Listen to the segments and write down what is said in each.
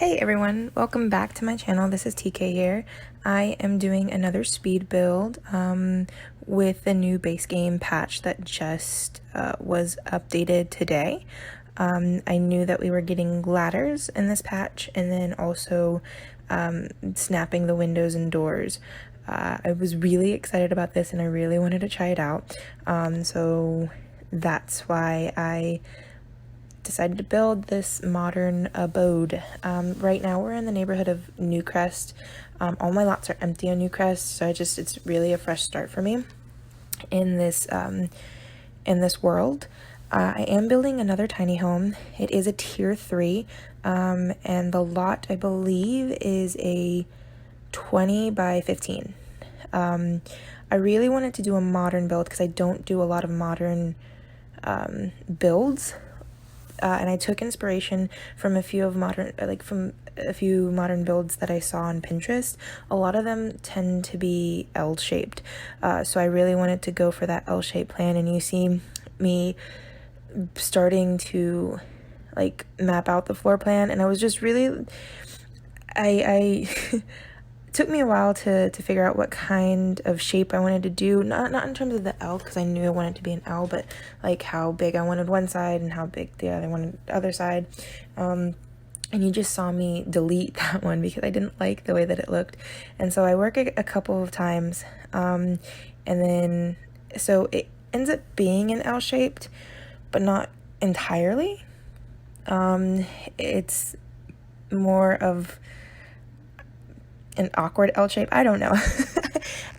Hey everyone, welcome back to my channel. This is TK here. I am doing another speed build with the new base game patch that just was updated today. I knew that we were getting ladders in this patch and then also snapping the windows and doors. I was really excited about this and I really wanted to try it out. So that's why I decided to build this modern abode. Right now we're in the neighborhood of Newcrest. All my lots are empty on Newcrest, so it's really a fresh start for me in this world. I am building another tiny home. It is a tier 3, and the lot I believe is a 20 by 15. I really wanted to do a modern build because I don't do a lot of modern builds. And I took inspiration from a few modern builds that I saw on Pinterest. A lot of them tend to be L-shaped, so I really wanted to go for that L-shaped plan. And you see me starting to map out the floor plan, and I was just really, I took me a while to figure out what kind of shape I wanted to do, not in terms of the L, because I knew I wanted to be an L, but how big I wanted one side and how big the other side. And you just saw me delete that one because I didn't like the way that it looked. And so I work a couple of times, and then so it ends up being an L-shaped, but not entirely. It's more of an awkward L shape. I don't know.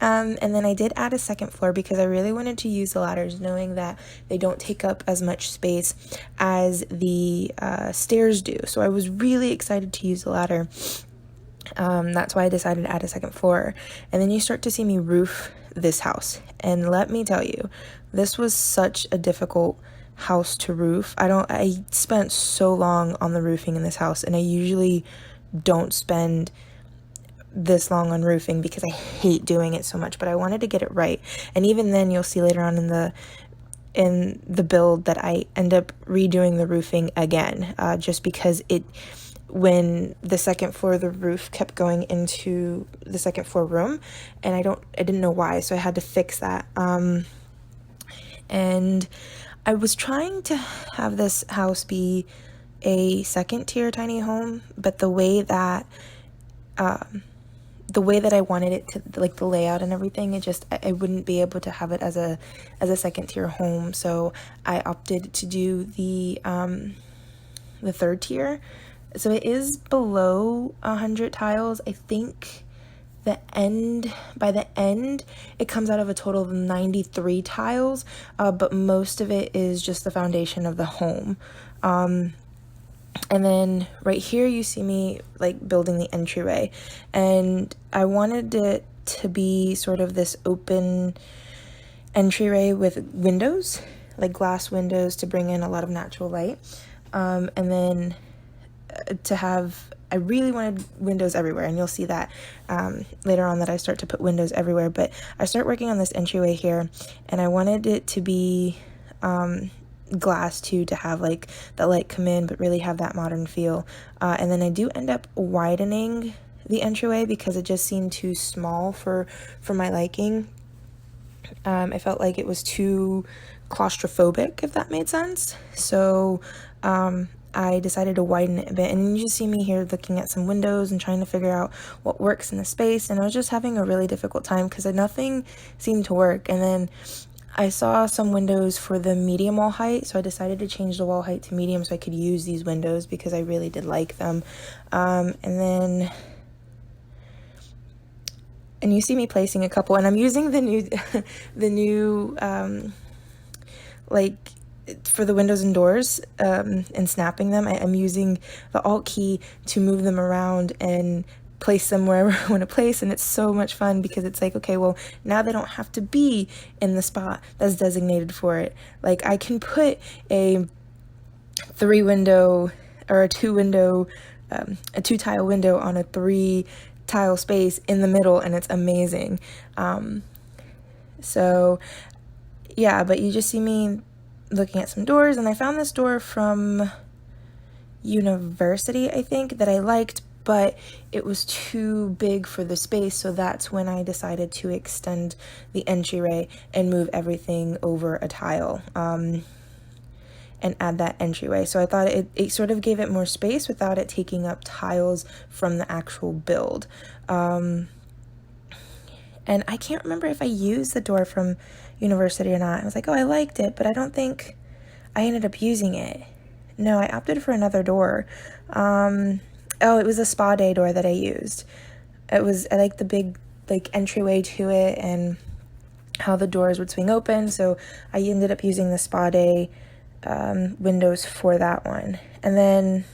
And then I did add a second floor because I really wanted to use the ladders, knowing that they don't take up as much space as the stairs do. So I was really excited to use the ladder. That's why I decided to add a second floor. And then you start to see me roof this house. And let me tell you, this was such a difficult house to roof. I spent so long on the roofing in this house, and I usually don't spend this long on roofing because I hate doing it so much, but I wanted to get it right. And even then, you'll see later on in the build that I end up redoing the roofing again, just because when the second floor, the roof kept going into the second floor room, and I didn't know why, so I had to fix that. And I was trying to have this house be a second tier tiny home, but the way that I wanted it to, the layout and everything, I wouldn't be able to have it as a second tier home. So I opted to do the third tier. So it is below 100 tiles. I think by the end, it comes out of a total of 93 tiles, but most of it is just the foundation of the home. And then right here you see me building the entryway, and I wanted it to be sort of this open entryway with windows, glass windows, to bring in a lot of natural light. And then I really wanted windows everywhere, and you'll see that later on that I start to put windows everywhere. But I start working on this entryway here, and I wanted it to be glass too, to have the light come in but really have that modern feel. And then I do end up widening the entryway because it just seemed too small for my liking. I felt like it was too claustrophobic, if that made sense. So I decided to widen it a bit, and you just see me here looking at some windows and trying to figure out what works in the space, and I was just having a really difficult time because nothing seemed to work. And then I saw some windows for the medium wall height, so I decided to change the wall height to medium so I could use these windows because I really did like them. And you see me placing a couple, and I'm using the new for the windows and doors, and snapping them. I'm using the Alt key to move them around and place them wherever I want to place, and it's so much fun because it's okay, well, now they don't have to be in the spot that's designated for it. I can put a 3-window or a 2-window, a 2-tile window on a 3-tile space in the middle, and it's amazing. So yeah, but you just see me looking at some doors, and I found this door from University, I think, that I liked, but it was too big for the space, so that's when I decided to extend the entryway and move everything over a tile, and add that entryway. So I thought it sort of gave it more space without it taking up tiles from the actual build. And I can't remember if I used the door from University or not. I was like, oh, I liked it, but I don't think I ended up using it. No, I opted for another door. It was a spa day door that I used. I liked the big entryway to it and how the doors would swing open. So I ended up using the spa day windows for that one. And then,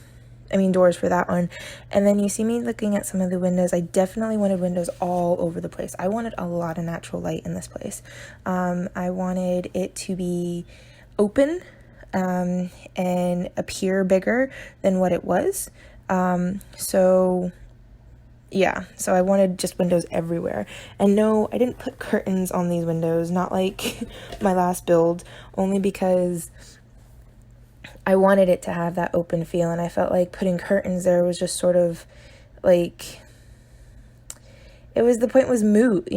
doors for that one. And then you see me looking at some of the windows. I definitely wanted windows all over the place. I wanted a lot of natural light in this place. I wanted it to be open and appear bigger than what it was. So I wanted just windows everywhere. And no, I didn't put curtains on these windows, not like my last build, only because I wanted it to have that open feel, and I felt like putting curtains there was just sort of like, the point was moot,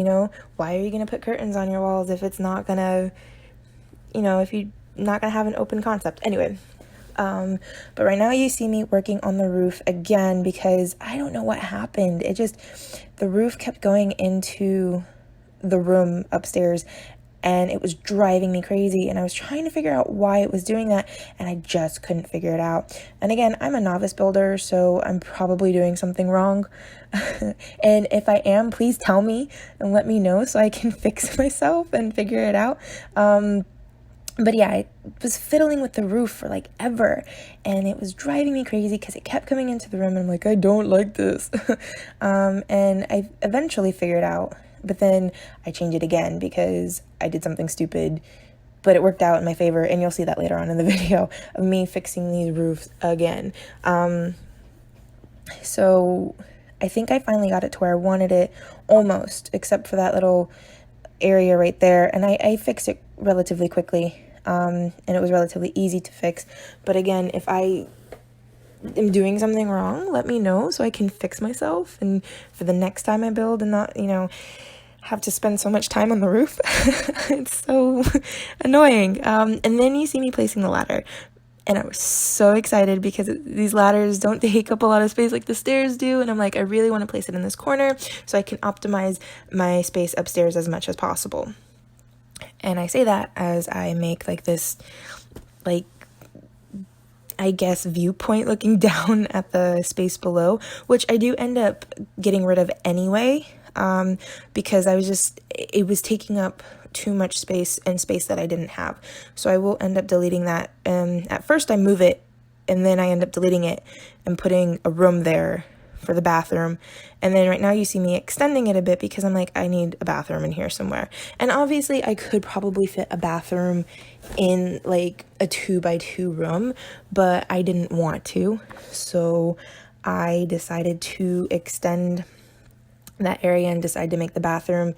Why are you going to put curtains on your walls if it's not going to, if you're not going to have an open concept? Anyway, but right now you see me working on the roof again because I don't know what happened. The roof kept going into the room upstairs, and it was driving me crazy, and I was trying to figure out why it was doing that, and I just couldn't figure it out. And again, I'm a novice builder, so I'm probably doing something wrong. And if I am, please tell me and let me know so I can fix myself and figure it out. But yeah, I was fiddling with the roof for ever, and it was driving me crazy because it kept coming into the room, and I'm like, I don't like this. And I eventually figured out, but then I changed it again because I did something stupid, but it worked out in my favor, and you'll see that later on in the video of me fixing these roofs again. So I think I finally got it to where I wanted it almost, except for that little area right there, and I fixed it relatively quickly, and it was relatively easy to fix. But again, if I am doing something wrong, let me know so I can fix myself, and for the next time I build and not, have to spend so much time on the roof. It's so annoying. And then you see me placing the ladder, and I was so excited because these ladders don't take up a lot of space like the stairs do, and I'm like, I really want to place it in this corner so I can optimize my space upstairs as much as possible. And I say that as I make this I guess viewpoint looking down at the space below, which I do end up getting rid of anyway, because it was taking up too much space and space that I didn't have. So I will end up deleting that. At first I move it, and then I end up deleting it and putting a room there for the bathroom. And then right now you see me extending it a bit because I'm like, I need a bathroom in here somewhere. And obviously I could probably fit a bathroom in a 2x2 room, but I didn't want to. So I decided to extend that area and decide to make the bathroom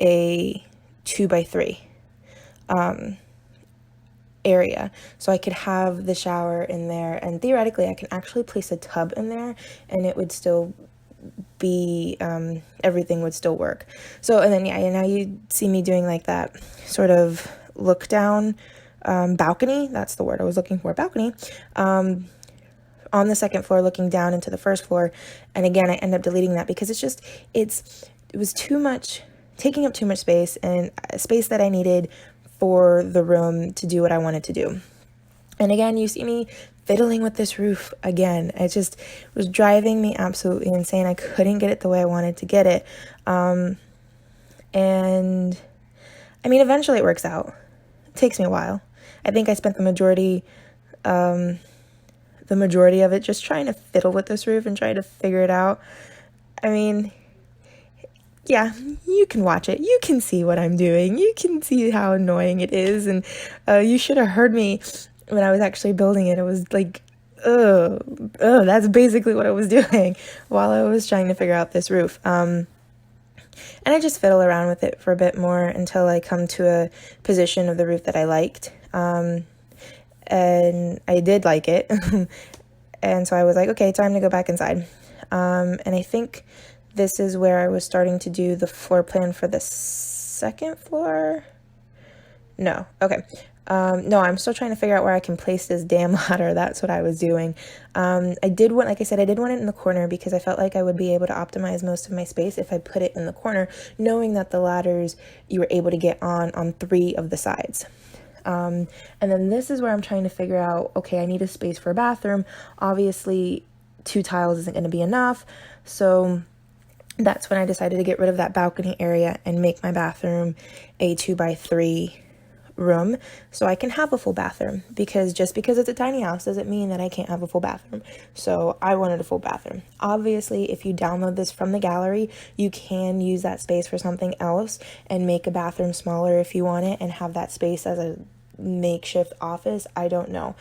a 2x3 area, so I could have the shower in there, and theoretically I can actually place a tub in there and it would still be everything would still work. So, and then now you see me doing that sort of look down balcony, that's the word I was looking for, balcony, on the second floor looking down into the first floor. And again, I end up deleting that because it was too much, taking up too much space, and space that I needed for the room to do what I wanted to do. And again, you see me fiddling with this roof again. It just was driving me absolutely insane. I couldn't get it the way I wanted to get it. And eventually it works out. It takes me a while. I think I spent the majority of it just trying to fiddle with this roof and trying to figure it out. Yeah, you can watch it. You can see what I'm doing. You can see how annoying it is. And you should have heard me when I was actually building it. It was like, that's basically what I was doing while I was trying to figure out this roof. And I just fiddle around with it for a bit more until I come to a position of the roof that I liked. And I did like it. And so I was like, okay, time to go back inside. And I think this is where I was starting to do the floor plan for the second floor. No, okay. No, I'm still trying to figure out where I can place this damn ladder. That's what I was doing. I did want, like I said, I did want it in the corner because I felt like I would be able to optimize most of my space if I put it in the corner, knowing that the ladders you were able to get on 3 of the sides. And then this is where I'm trying to figure out, okay, I need a space for a bathroom. Obviously, 2 tiles isn't going to be enough. So that's when I decided to get rid of that balcony area and make my bathroom a 2x3 room so I can have a full bathroom, because just because it's a tiny house doesn't mean that I can't have a full bathroom. So I wanted a full bathroom. Obviously, if you download this from the gallery, you can use that space for something else and make a bathroom smaller if you want it and have that space as a makeshift office. I don't know.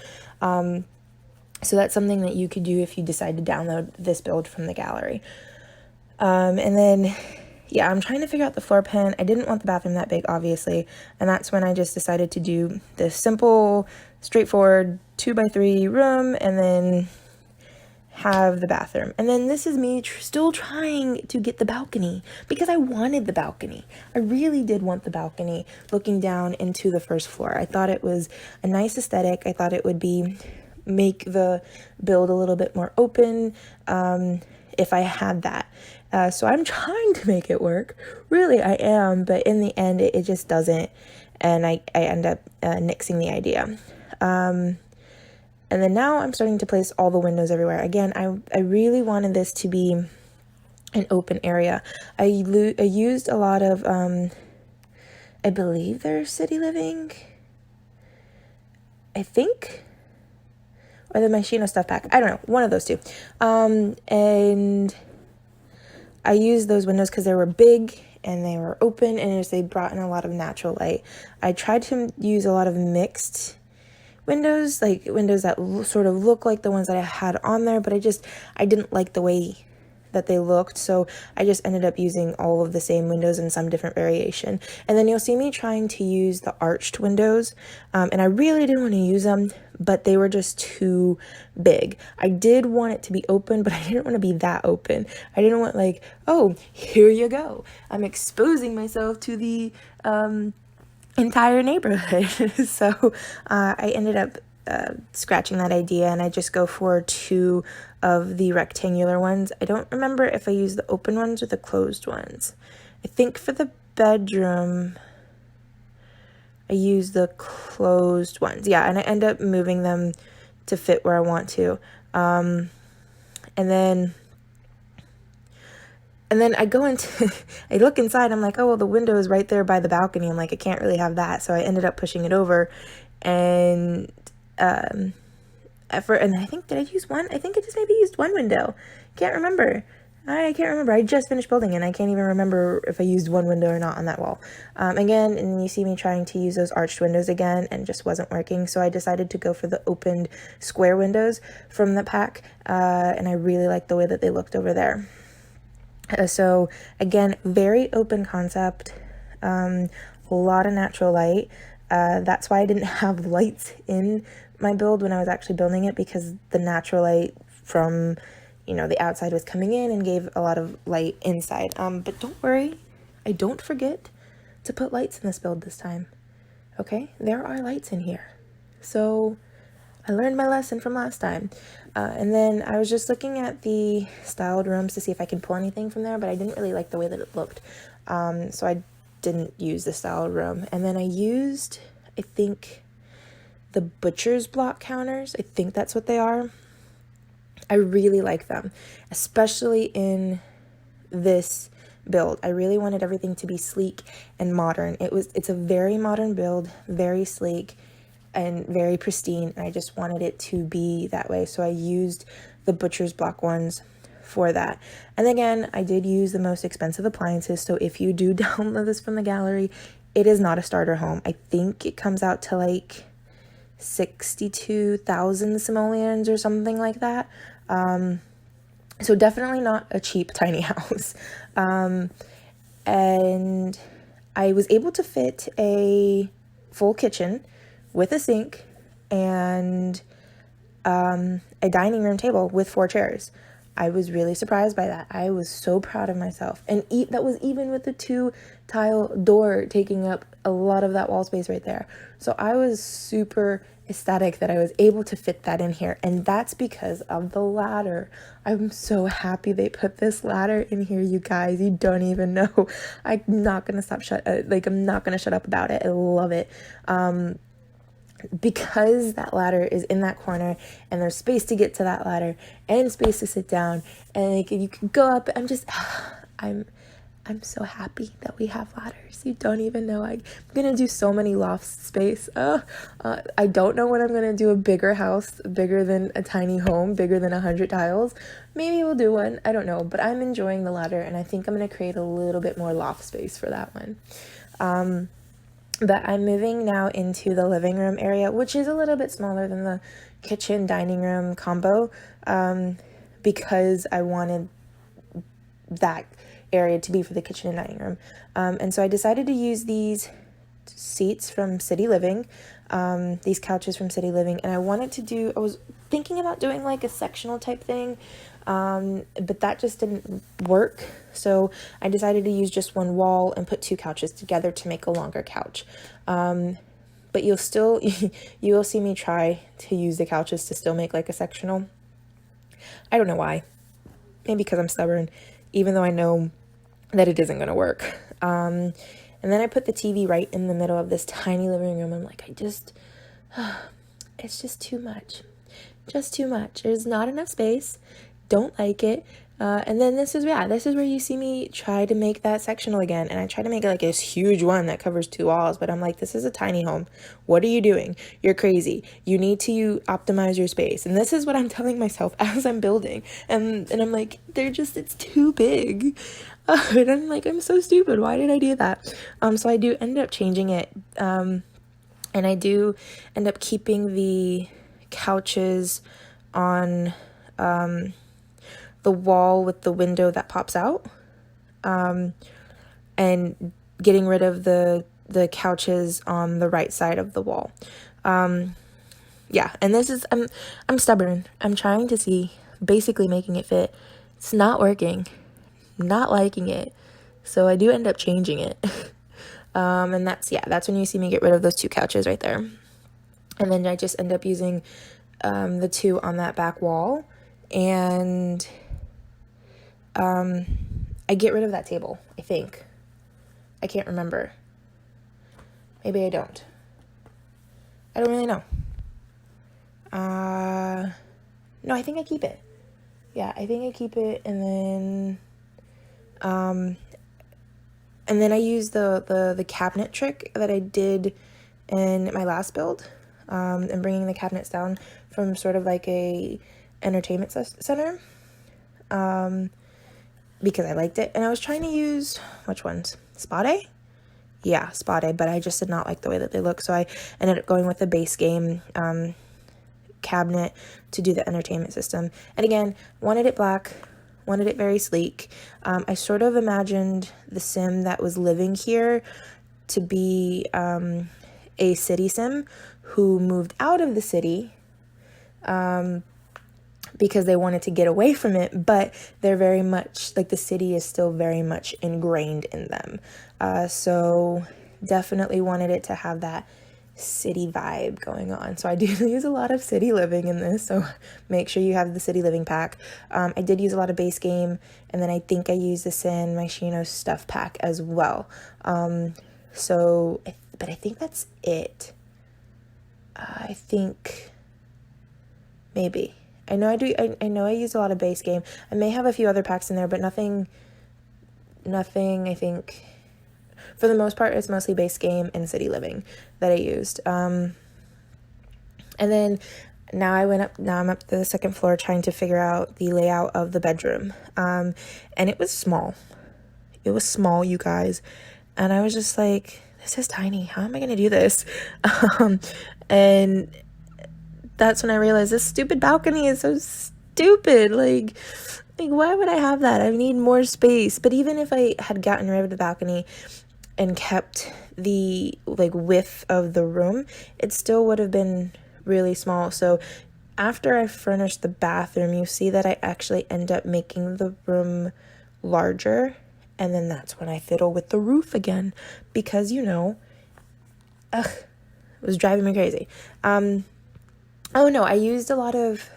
So that's something that you could do if you decide to download this build from the gallery. And then yeah, I'm trying to figure out the floor plan. I didn't want the bathroom that big, obviously, and that's when I just decided to do this simple, straightforward 2x3 room and then have the bathroom. And then this is me still trying to get the balcony because I wanted the balcony. I really did want the balcony looking down into the first floor. I thought it was a nice aesthetic. I thought it would make the build a little bit more open if I had that. So I'm trying to make it work. Really, I am. But in the end, it just doesn't. And I end up nixing the idea. And then now I'm starting to place all the windows everywhere. Again, I really wanted this to be an open area. I used a lot of, I believe they're City Living. I think. Or the Machino Stuff Pack. I don't know. One of those two. And I used those windows because they were big and they were open and they brought in a lot of natural light. I tried to use a lot of mixed windows, like windows that sort of look like the ones that I had on there, but I didn't like the way that they looked, so I just ended up using all of the same windows in some different variation. And then you'll see me trying to use the arched windows, and I really didn't want to use them, but they were just too big. I did want it to be open, but I didn't want to be that open. I didn't want like, oh, here you go, I'm exposing myself to the entire neighborhood. So I ended up scratching that idea, and I just go for 2 of the rectangular ones. I don't remember if I use the open ones or the closed ones. I think for the bedroom I use the closed ones. Yeah, and I end up moving them to fit where I want to. And then I go into, I look inside, I'm like, oh, well, the window is right there by the balcony. I'm like, I can't really have that. So I ended up pushing it over, and and I think, did I use one? I think I just maybe used one window. Can't remember. I can't remember. I just finished building it, and I can't even remember if I used one window or not on that wall. Again, and you see me trying to use those arched windows again, and just wasn't working. So I decided to go for the opened square windows from the pack, and I really liked the way that they looked over there. So again, very open concept, a lot of natural light. That's why I didn't have lights in my build when I was actually building it, because the natural light from, the outside was coming in and gave a lot of light inside. But don't worry, I don't forget to put lights in this build this time. Okay, there are lights in here. So I learned my lesson from last time. And then I was just looking at the styled rooms to see if I could pull anything from there, but I didn't really like the way that it looked. So I didn't use the styled room. And then I used, I think, the butcher's block counters. I think that's what they are. I really like them, especially in this build. I really wanted everything to be sleek and modern. It's a very modern build, very sleek and very pristine, and I just wanted it to be that way. So I used the butcher's block ones for that. And again, I did use the most expensive appliances. So if you do download this from the gallery, it is not a starter home. I think it comes out to like 62,000 simoleons or something like that. So definitely not a cheap tiny house. And I was able to fit a full kitchen with a sink and a dining room table with 4 chairs. I was really surprised by that. I was so proud of myself. And that was even with the 2 tile door taking up a lot of that wall space right there. So I was super ecstatic that I was able to fit that in here. And that's because of the ladder. I'm so happy they put this ladder in here, you guys. You don't even know. I'm not going to I'm not going to shut up about it. I love it. Because that ladder is in that corner and there's space to get to that ladder and space to sit down and like you can go up. I'm so happy that we have ladders. You don't even know. I'm gonna do so many loft space. I don't know when I'm gonna do a bigger house, bigger than a tiny home, bigger than 100 tiles. Maybe we'll do one. I don't know, but I'm enjoying the ladder and I think I'm gonna create a little bit more loft space for that one. But I'm moving now into the living room area, which is a little bit smaller than the kitchen dining room combo, because I wanted that area to be for the kitchen and dining room. And so I decided to use these seats from City Living, these couches from City Living, and I was thinking about doing like a sectional type thing, but that just didn't work. So I decided to use just one wall and put 2 couches together to make a longer couch. But you will see me try to use the couches to still make like a sectional. I don't know why. Maybe because I'm stubborn, even though I know that it isn't going to work. And then I put the TV right in the middle of this tiny living room. I'm like, it's just too much. Just too much. There's not enough space. Don't like it. And then this is where you see me try to make that sectional again. And I try to make it like this huge one that covers 2 walls. But I'm like, this is a tiny home. What are you doing? You're crazy. You need to optimize your space. And this is what I'm telling myself as I'm building. And I'm like, it's too big. And I'm like, I'm so stupid. Why did I do that? So I do end up changing it. And I do end up keeping the couches on the wall with the window that pops out, and getting rid of the couches on the right side of the wall. And this is I'm stubborn. I'm trying to see, basically making it fit. It's not working. Not liking it. So I do end up changing it. And that's when you see me get rid of those 2 couches right there. And then I just end up using the 2 on that back wall, and I get rid of that table, I think. I can't remember. Maybe I don't. I don't really know. No, I think I keep it. Yeah, I think I keep it, and then I use the cabinet trick that I did in my last build, and bringing the cabinets down from sort of like a entertainment center, because I liked it. And I was trying to use, which ones? Spade? Yeah, Spade, but I just did not like the way that they look. So I ended up going with the base game cabinet to do the entertainment system. And again, wanted it black, wanted it very sleek. I sort of imagined the sim that was living here to be a city sim who moved out of the city because they wanted to get away from it, but they're very much, like, the city is still very much ingrained in them. So definitely wanted it to have that city vibe going on. So I do use a lot of City Living in this, so make sure you have the City Living pack. I did use a lot of base game, and then I think I used this in my Shino stuff pack as well. But I think that's it. I think maybe. I know I do. I know I use a lot of base game. I may have a few other packs in there, but nothing. I think, for the most part, it's mostly base game and City Living that I used. And then now I'm up to the second floor trying to figure out the layout of the bedroom. And it was small. It was small, you guys. And I was just like, this is tiny. How am I going to do this? And that's when I realized this stupid balcony is so stupid. Like, why would I have that? I need more space. But even if I had gotten rid of the balcony and kept the, like, width of the room, it still would have been really small. So after I furnish the bathroom, you see that I actually end up making the room larger. And then that's when I fiddle with the roof again, because, it was driving me crazy. Oh no, I used a lot of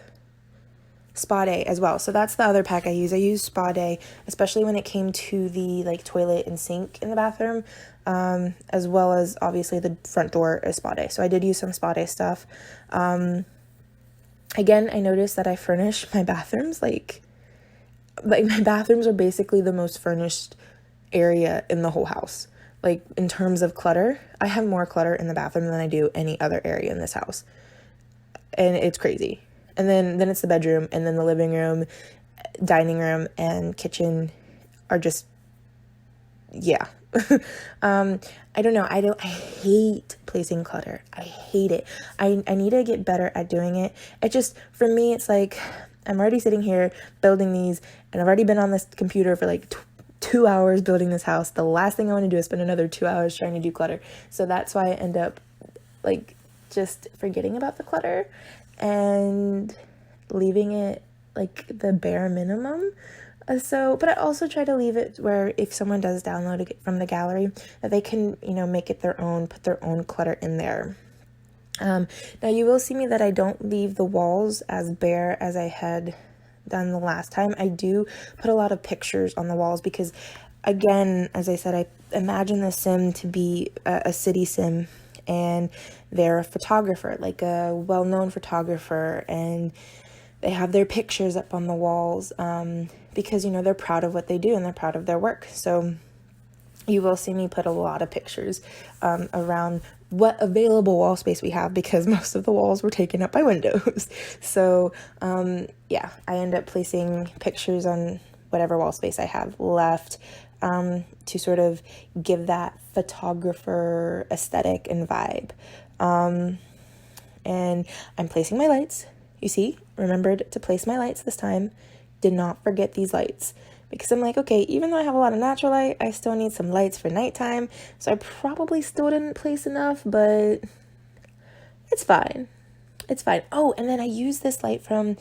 Spa Day as well. So that's the other pack I use. I use Spa Day, especially when it came to the like toilet and sink in the bathroom, as well as obviously the front door is Spa Day. So I did use some Spa Day stuff. Again, I noticed that I furnish my bathrooms like my bathrooms are basically the most furnished area in the whole house. Like in terms of clutter, I have more clutter in the bathroom than I do any other area in this house. And it's crazy. And then it's the bedroom, and then the living room, dining room, and kitchen are just, yeah. I don't know. I hate placing clutter. I hate it. I need to get better at doing it. It just, for me, it's like, I'm already sitting here building these, and I've already been on this computer for like 2 hours building this house. The last thing I want to do is spend another 2 hours trying to do clutter. So that's why I end up like just forgetting about the clutter and leaving it like the bare minimum. But I also try to leave it where if someone does download it from the gallery, that they can, make it their own, put their own clutter in there. Now you will see me that I don't leave the walls as bare as I had done the last time. I do put a lot of pictures on the walls because, again, as I said, I imagine the sim to be a city sim, and they're a photographer, like a well-known photographer, and they have their pictures up on the walls because, they're proud of what they do and they're proud of their work. So you will see me put a lot of pictures around what available wall space we have, because most of the walls were taken up by windows. So I end up placing pictures on whatever wall space I have left to sort of give that photographer aesthetic and vibe. And I'm placing my lights. You see, remembered to place my lights this time. Did not forget these lights. Because I'm like, okay, even though I have a lot of natural light, I still need some lights for nighttime. So I probably still didn't place enough, but it's fine. It's fine. Oh, and then I used this light from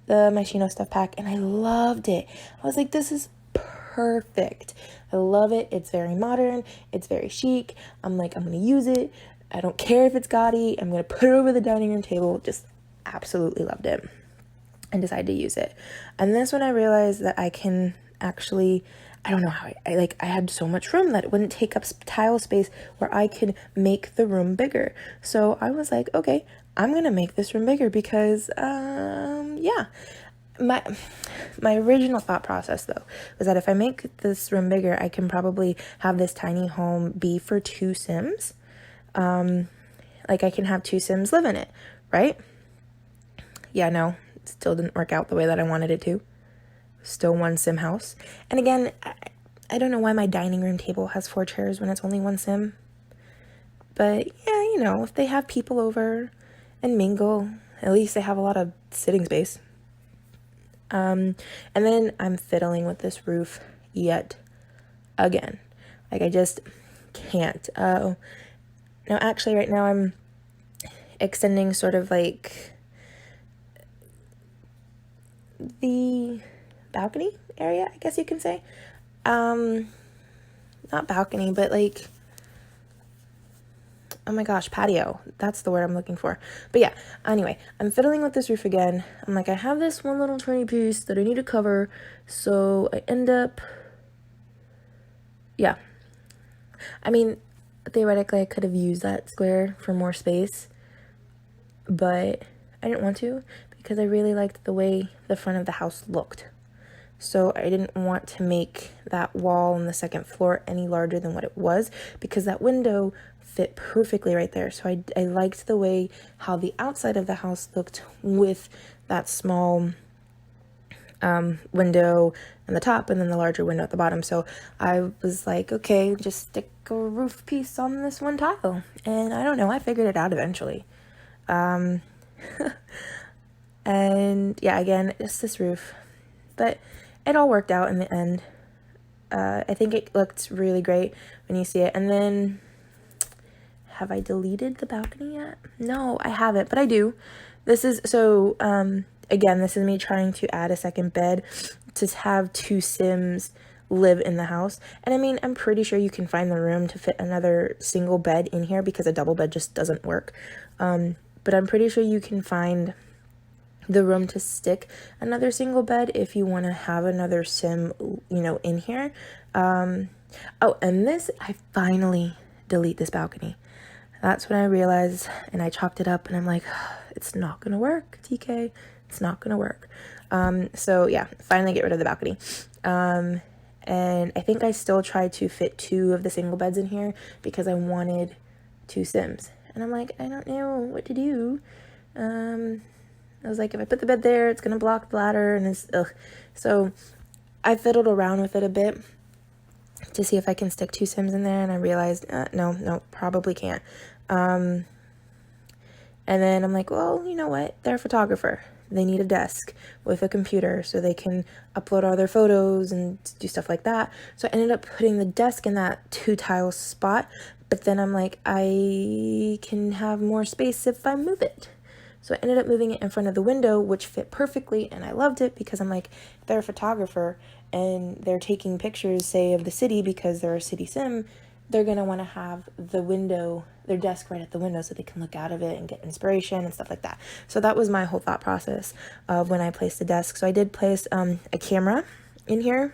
the Myshino Stuff Pack, and I loved it. I was like, this is perfect. I love it. It's very modern. It's very chic. I'm like, I'm going to use it. I don't care if it's gaudy. I'm going to put it over the dining room table. Just absolutely loved it and decided to use it. And that's when I realized that I can actually, I don't know how I had so much room that it wouldn't take up tile space where I could make the room bigger. So I was like, okay, I'm going to make this room bigger because, my original thought process though was that if I make this room bigger, I can probably have this tiny home be for 2 Sims. Like I can have 2 Sims live in it, right? Yeah, no, it still didn't work out the way that I wanted it to. Still 1 sim house. And again, I don't know why my dining room table has 4 chairs when it's only 1 sim. But yeah, if they have people over and mingle, at least they have a lot of sitting space. And then I'm fiddling with this roof yet again. Like I just can't. Now actually right now I'm extending sort of like the balcony area, I guess you can say. Not balcony, but like, oh my gosh, patio. That's the word I'm looking for. But yeah, anyway, I'm fiddling with this roof again. I'm like, I have this one little tiny piece that I need to cover. So I end up, yeah. I mean, theoretically, I could have used that square for more space, but I didn't want to because I really liked the way the front of the house looked. So I didn't want to make that wall on the second floor any larger than what it was because that window fit perfectly right there. So I liked the way how the outside of the house looked with that small window on the top and then the larger window at the bottom. So I was like, okay, just stick a roof piece on this one tile. And I don't know, I figured it out eventually. And yeah, again, it's this roof. But it all worked out in the end. I think it looked really great when you see it. And then, have I deleted the balcony yet? No, I haven't, but I do. This is, so, again, this is me trying to add a second bed to have two Sims live in the house. And I mean, I'm pretty sure you can find the room to fit another single bed in here because a double bed just doesn't work. But I'm pretty sure you can find the room to stick another single bed if you want to have another Sim, in here. Oh, and this, I finally delete this balcony. That's when I realized, and I chopped it up, and I'm like, it's not gonna work, TK. It's not gonna work. So yeah, finally get rid of the balcony. And I think I still tried to fit two of the single beds in here because I wanted two Sims. And I'm like, I don't know what to do. I was like, if I put the bed there, it's gonna block the ladder, and it's ugh. So I fiddled around with it a bit to see if I can stick two Sims in there, and I realized, no, probably can't. And then I'm like, well, you know what? They're a photographer. They need a desk with a computer so they can upload all their photos and do stuff like that. So I ended up putting the desk in that 2-tile spot, but then I'm like, I can have more space if I move it. So I ended up moving it in front of the window, which fit perfectly, and I loved it because I'm like, they're a photographer and they're taking pictures, say, of the city because they're a city sim. They're going to want to have the window, their desk right at the window so they can look out of it and get inspiration and stuff like that. So that was my whole thought process of when I placed the desk. So I did place a camera in here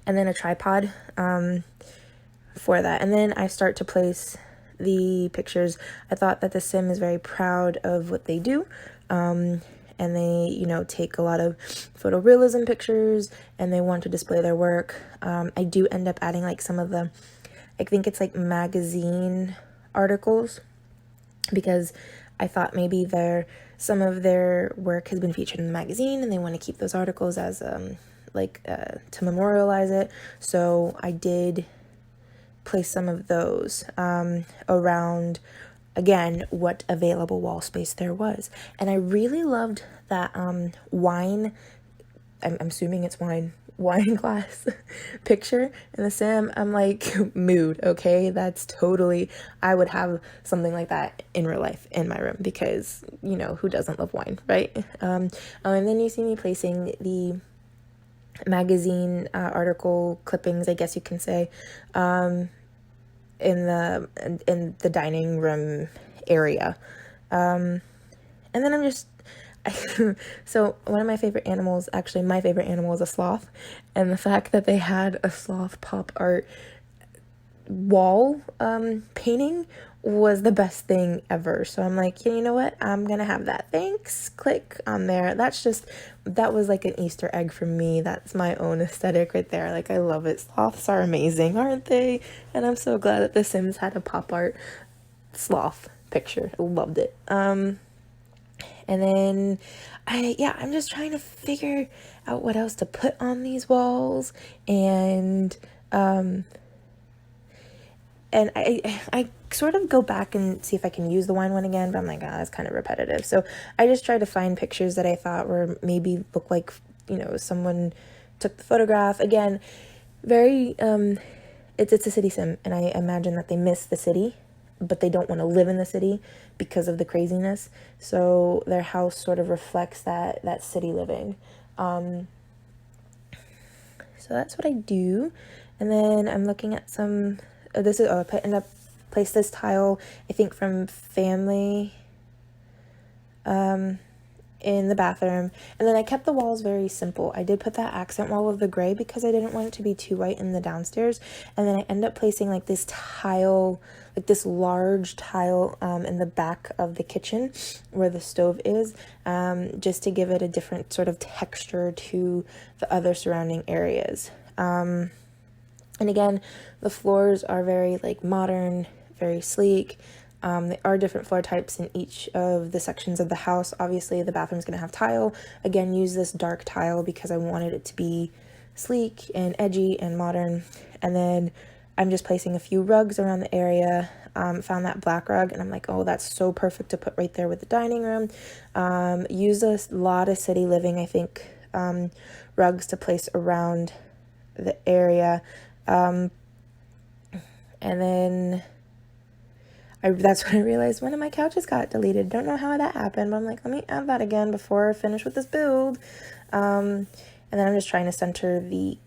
and then a tripod for that. And then I start to place the pictures. I thought that the Sim is very proud of what they do. And they, take a lot of photorealism pictures and they want to display their work. I do end up adding like some of the, I think it's like magazine articles because I thought maybe some of their work has been featured in the magazine and they want to keep those articles as to memorialize it. So I did place some of those around, again, what available wall space there was. And I really loved that wine, I'm assuming it's wine glass picture in the Sim. I'm like, mood, okay? That's totally, I would have something like that in real life in my room because, who doesn't love wine, right? And then you see me placing the magazine article clippings, I guess you can say, in the dining room area. And then I'm just, so one of my favorite animals, actually my favorite animal is a sloth, and the fact that they had a sloth pop art wall painting was the best thing ever. So I'm like, you know what? I'm gonna have that. Thanks. Click on there. That was like an Easter egg for me. That's my own aesthetic right there. Like, I love it. Sloths are amazing, aren't they? And I'm so glad that The Sims had a pop art sloth picture. I loved it. And then I'm just trying to figure out what else to put on these walls, and I sort of go back and see if I can use the wine one again, but I'm like, that's kind of repetitive. So I just tried to find pictures that I thought were maybe look like, someone took the photograph. Again, very, it's a city sim, and I imagine that they miss the city, but they don't want to live in the city because of the craziness. So their house sort of reflects that city living. So that's what I do. And then I'm looking at some, I end up place this tile, I think from family, in the bathroom. And then I kept the walls very simple. I did put that accent wall of the gray because I didn't want it to be too white in the downstairs. And then I end up placing like this tile, like this large tile in the back of the kitchen where the stove is, just to give it a different sort of texture to the other surrounding areas. And again, the floors are very like modern, very sleek. There are different floor types in each of the sections of the house. Obviously, the bathroom's going to have tile. Again, use this dark tile because I wanted it to be sleek and edgy and modern. And then I'm just placing a few rugs around the area. Found that black rug, and I'm like, oh, that's so perfect to put right there with the dining room. Use a lot of city living, I think, rugs to place around the area. And then That's when I realized one of my couches got deleted. Don't know how that happened, but I'm like, let me add that again before I finish with this build. And then I'm just trying to center the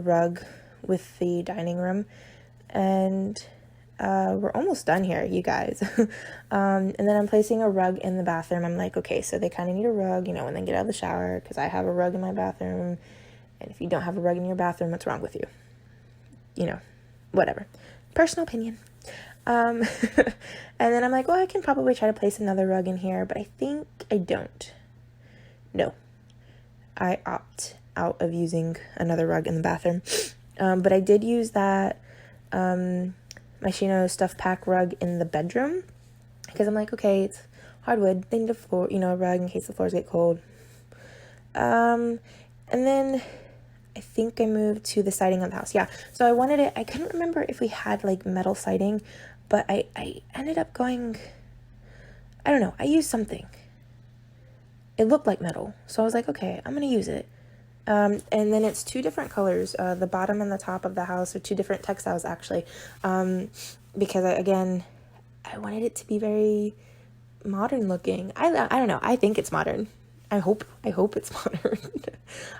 rug with the dining room, and we're almost done here, you guys. And then I'm placing a rug in the bathroom. I'm like, okay, so they kind of need a rug, you know, when they get out of the shower, because I have a rug in my bathroom. And if you don't have a rug in your bathroom, what's wrong with you? You know, whatever. Personal opinion. And then I'm like, well, I can probably try to place another rug in here, but I think I don't. No. I opt out of using another rug in the bathroom. But I did use that Machino stuff pack rug in the bedroom, because I'm like, okay, it's hardwood. They need a floor, you know, a rug in case the floors get cold. And then I think I moved to the siding of the house. Yeah. So I wanted it. I couldn't remember if we had like metal siding, but I ended up going, I don't know. I used something. It looked like metal. So I was like, okay, I'm going to use it. And then it's two different colors. The bottom and the top of the house are two different textiles, actually. Because I wanted it to be very modern looking. I don't know. I think it's modern. I hope it's modern.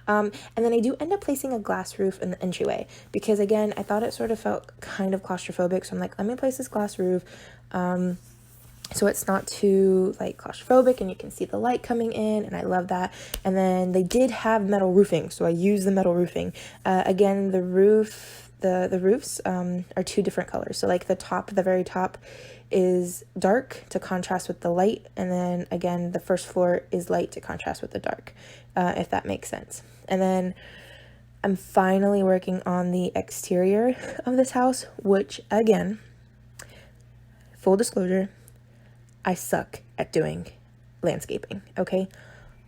And then I do end up placing a glass roof in the entryway, because again, I thought it sort of felt kind of claustrophobic. So I'm like, let me place this glass roof. So it's not too like claustrophobic and you can see the light coming in, and I love that. And then they did have metal roofing, so I used the metal roofing. Again, the roofs are two different colors. So like the very top is dark to contrast with the light, and then again the first floor is light to contrast with the dark, if that makes sense. And then I'm finally working on the exterior of this house, which again, full disclosure, I suck at doing landscaping, okay?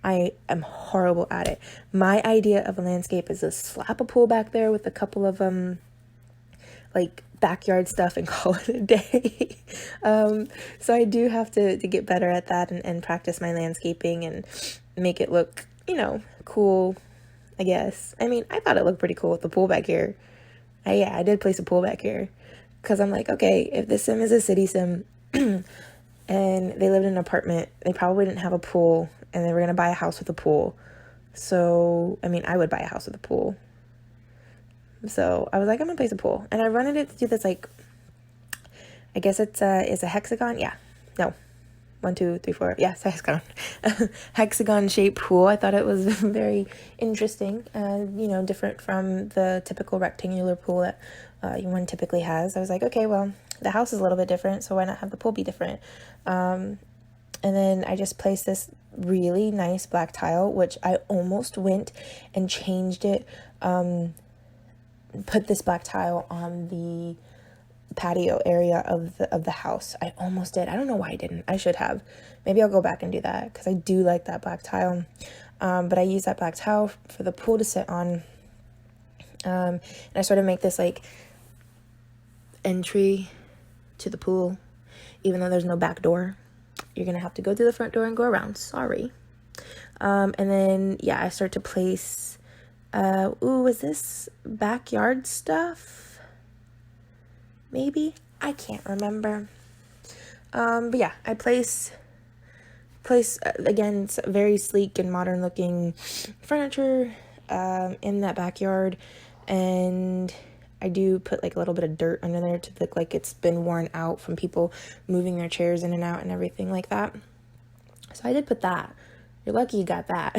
I am horrible at it. My idea of a landscape is to slap a pool back there with a couple of like backyard stuff and call it a day. So I do have to get better at that and practice my landscaping and make it look, you know, cool, I guess. I mean, I thought it looked pretty cool with the pool back here. I did place a pool back here, because I'm like, okay, if this sim is a city sim and they lived in an apartment, they probably didn't have a pool, and they were going to buy a house with a pool. So, I mean, I would buy a house with a pool. So I was like, I'm going to place a pool. And I wanted it to do this, like, I guess it's a hexagon. Yeah. No. 1, 2, 3, 4. Yeah, it's a hexagon. Hexagon shaped pool. I thought it was very interesting, you know, different from the typical rectangular pool that one typically has. I was like, okay, well, the house is a little bit different, so why not have the pool be different? And then I just placed this really nice black tile, which I almost went and changed it, put this black tile on the patio area of the house. I almost did. I don't know why I didn't. I should have. Maybe I'll go back and do that, because I do like that black tile. But I use that black tile for the pool to sit on. And I sort of make this like entry to the pool, even though there's no back door. You're gonna have to go through the front door and go around. Sorry. And then yeah, I start to place is this backyard stuff? Maybe, I can't remember. But yeah, I place again, it's very sleek and modern looking furniture in that backyard, and I do put like a little bit of dirt under there to look like it's been worn out from people moving their chairs in and out and everything like that. So I did put that. You're lucky you got that.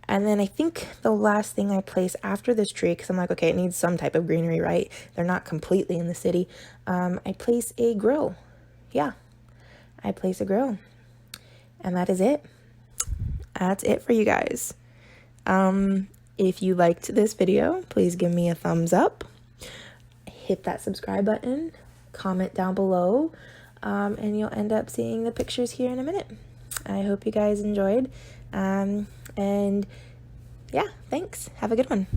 And then I think the last thing I place after this tree, because I'm like, okay, it needs some type of greenery, right? They're not completely in the city. I place a grill. Yeah, I place a grill. And that is it. That's it for you guys. If you liked this video, please give me a thumbs up. Hit that subscribe button. Comment down below. And you'll end up seeing the pictures here in a minute. I hope you guys enjoyed. And yeah, thanks. Have a good one.